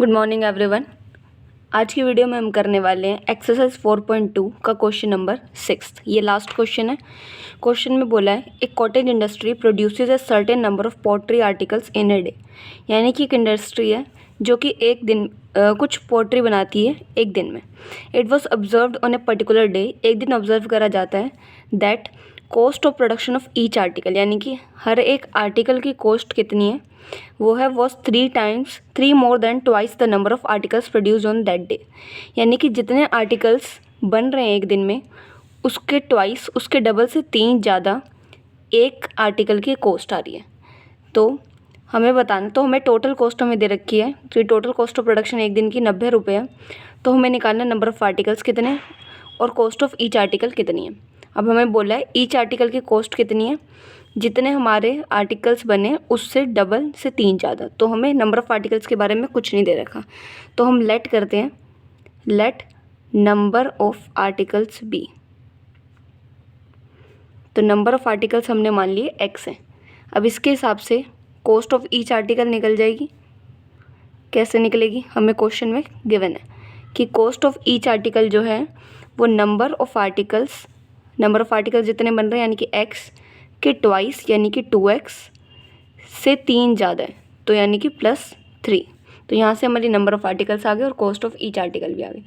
Good morning everyone. आज की video में हम करने वाले हैं एक्सरसाइज 4.2 का क्वेश्चन नंबर 6। ये लास्ट क्वेश्चन है। क्वेश्चन में बोला है एक cottage industry produces a certain number of pottery articles in a day. यानी कि एक इंडस्ट्री है जो कि एक दिन कुछ पोट्री बनाती है एक दिन में। It was observed on a particular day, एक दिन ऑब्जर्व करा जाता है that cost of production of each article, यानी कि हर एक आर्टिकल की कॉस्ट कितनी है, वो है was 3 more than twice the number of articles produce on that day. यानी कि जितने आर्टिकल्स बन रहे हैं एक दिन में उसके ट्वाइस, उसके डबल से 3 ज़्यादा एक आर्टिकल की कॉस्ट आ रही है। तो हमें बताना, तो हमें टोटल कॉस्ट हमें दे रखी है। तो टोटल कॉस्ट ऑफ प्रोडक्शन एक दिन की 90 रुपये है। तो हमें निकालना नंबर ऑफ़ आर्टिकल्स कितने और कॉस्ट ऑफ ईच आर्टिकल कितनी है। अब हमें बोला है ईच आर्टिकल की कॉस्ट कितनी है, जितने हमारे आर्टिकल्स बने उससे डबल से 3 ज़्यादा। तो हमें नंबर ऑफ़ आर्टिकल्स के बारे में कुछ नहीं दे रखा, तो हम लेट करते हैं, let number of articles B. तो नंबर ऑफ़ आर्टिकल्स हमने मान लिए x है। अब इसके हिसाब से कॉस्ट ऑफ ईच आर्टिकल निकल जाएगी। कैसे निकलेगी, हमें क्वेश्चन में गिवन है कि कॉस्ट ऑफ ईच आर्टिकल जो है वो नंबर ऑफ़ आर्टिकल्स जितने बन रहे हैं यानी कि x के ट्वाइस यानी कि 2x से 3 ज़्यादा है, तो यानी कि +3। तो यहाँ से हमारी नंबर ऑफ़ आर्टिकल्स आ गए और कॉस्ट ऑफ ईच आर्टिकल भी आ गई।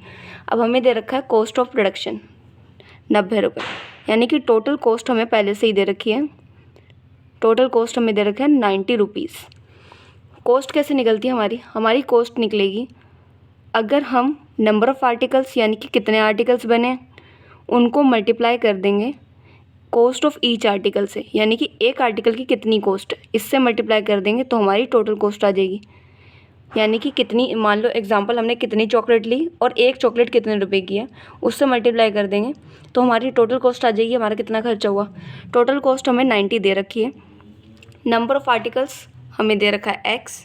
अब हमें दे रखा है कॉस्ट ऑफ प्रोडक्शन 90 रुपये, यानी कि टोटल कॉस्ट हमें पहले से ही दे रखी है। टोटल कॉस्ट हमें दे रखा है 90 रुपीज़। कॉस्ट कैसे निकलती है हमारी कॉस्ट निकलेगी अगर हम नंबर ऑफ़ आर्टिकल्स यानी कि कितने आर्टिकल्स बने उनको मल्टीप्लाई कर देंगे कॉस्ट ऑफ ईच आर्टिकल से, यानी कि एक आर्टिकल की कितनी कॉस्ट है इससे मल्टीप्लाई कर देंगे तो हमारी टोटल कॉस्ट आ जाएगी। यानी कि कितनी, मान लो एग्जांपल हमने कितनी चॉकलेट ली और एक चॉकलेट कितने रुपए की है उससे मल्टीप्लाई कर देंगे तो हमारी टोटल कॉस्ट आ जाएगी। हमारा कितना खर्चा हुआ, टोटल कॉस्ट हमें 90 दे रखी है। नंबर ऑफ़ आर्टिकल्स हमें दे रखा है x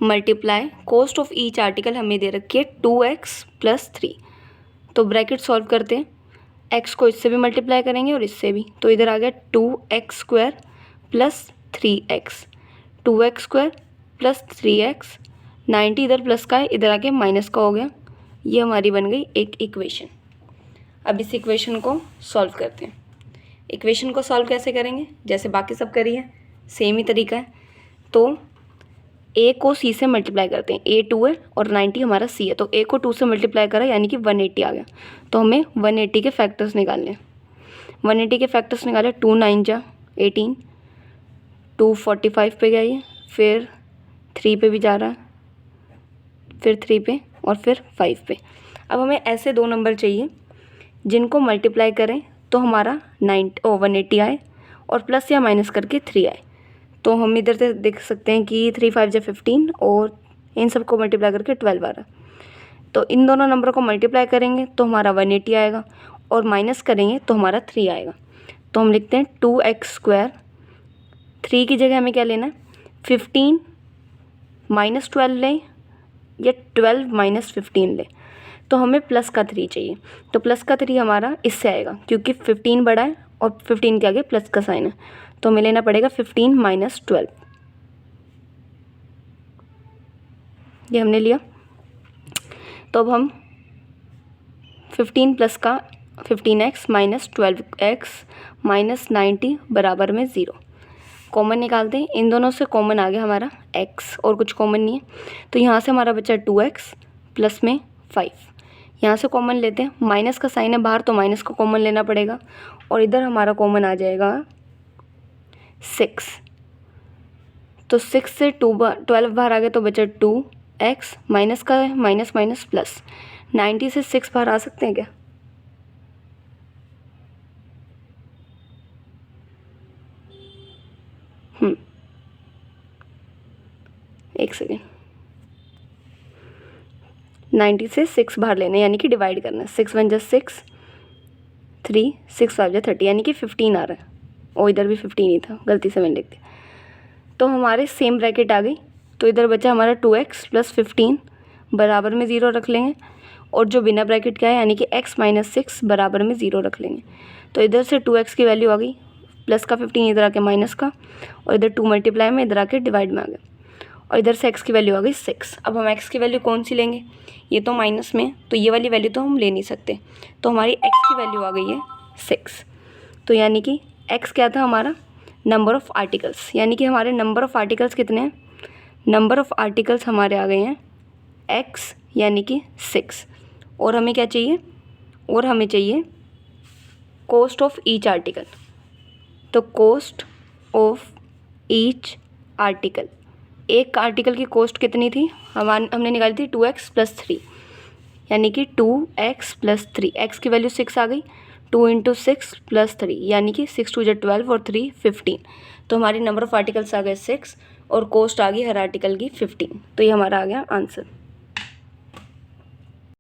multiply cost of each article हमें दे रखी है 2x + 3। तो ब्रैकेट सॉल्व करते हैं, x को इससे भी मल्टीप्लाई करेंगे और इससे भी, तो इधर आ गया 2x² + 3x, 2x² + 3x, 90 इधर प्लस का है, इधर आके माइनस का हो गया। ये हमारी बन गई एक इक्वेशन। अब इस इक्वेशन को सॉल्व करते हैं। इक्वेशन को सॉल्व कैसे करेंगे, जैसे बाकी सब करी है सेम ही तरीका है। तो a को c से मल्टीप्लाई करते हैं, a 2 है और 90 हमारा c है, तो a को 2 से मल्टीप्लाई करा यानी कि 180 आ गया। तो हमें 180 के फैक्टर्स निकालने हैं। 180 के फैक्टर्स निकाले, 2 9 जा 18, 2 45 पे गया ये, फिर 3 पे भी जा रहा है, फिर 3 पे और फिर 5 पे। अब हमें ऐसे दो नंबर चाहिए जिनको मल्टीप्लाई करें तो हमारा 180 आए और प्लस या माइनस करके 3 आए। तो हम इधर से देख सकते हैं कि 3 5 जा 15 और इन सबको मल्टीप्लाई करके 12 आ रहा। तो इन दोनों नंबरों को मल्टीप्लाई करेंगे तो हमारा 180 आएगा और माइनस करेंगे तो हमारा 3 आएगा। तो हम लिखते हैं 2x², 3 की जगह हमें क्या लेना है, 15 - 12 लें या 12 - 15 लें। तो हमें प्लस का 3 चाहिए, तो प्लस का 3 हमारा इससे आएगा क्योंकि 15 बड़ा है और 15 के आगे प्लस का साइन है, तो हमें लेना पड़ेगा 15 - 12। ये हमने लिया। तो अब हम 15 प्लस का 15x - 12x - 90 बराबर में 0 कॉमन निकालते हैं। इन दोनों से कॉमन आ गया हमारा x और कुछ कॉमन नहीं है, तो यहाँ से हमारा बचा 2x प्लस में 5। यहाँ से कॉमन लेते हैं, माइनस का साइन है बाहर तो माइनस को कॉमन लेना पड़ेगा और इधर हमारा कॉमन आ जाएगा 6। तो 6 से 12 बाहर आ गया तो बचा 2x, माइनस का है माइनस माइनस प्लस, 90 से 6 बाहर आ सकते हैं क्या, एक सेकेंड, 90 से 6 बाहर लेने यानी कि डिवाइड करना है। 6 1 जा 6, 3 6 5 जा 30 यानी कि 15 आ रहा है, और इधर भी 15 ही था, गलती से मैंने लिख दिया। तो हमारे सेम ब्रैकेट आ गई, तो इधर बचा हमारा 2x + 15 बराबर में 0 रख लेंगे और जो बिना ब्रैकेट का है यानी कि x - 6 बराबर में 0 रख लेंगे। तो इधर से 2x की वैल्यू आ गई, प्लस का 15 इधर आके माइनस का, और इधर 2 मल्टीप्लाई में इधर आके डिवाइड में आ गया। और इधर से x की वैल्यू आ गई 6। अब हम x की वैल्यू कौन सी लेंगे, ये तो माइनस में, तो ये वाली वैल्यू तो हम ले नहीं सकते, तो हमारी x की वैल्यू आ गई है 6। तो यानी कि x क्या था हमारा, नंबर ऑफ़ आर्टिकल्स, यानी कि हमारे नंबर ऑफ़ आर्टिकल्स कितने हैं, नंबर ऑफ़ आर्टिकल्स हमारे आ गए हैं x यानी कि 6। और हमें क्या चाहिए, और हमें चाहिए कॉस्ट ऑफ ईच आर्टिकल। तो कॉस्ट ऑफ ईच आर्टिकल, एक आर्टिकल की कॉस्ट कितनी थी, हमने निकाली थी 2x + 3, यानी कि 2x + 3, x की वैल्यू 6 आ गई, 2 × 6 + 3 यानी कि 6 × 2 = 12 और 3 15। तो हमारी नंबर ऑफ़ आर्टिकल्स आ गए 6 और कॉस्ट आ गई हर आर्टिकल की 15। तो ये हमारा आ गया आंसर।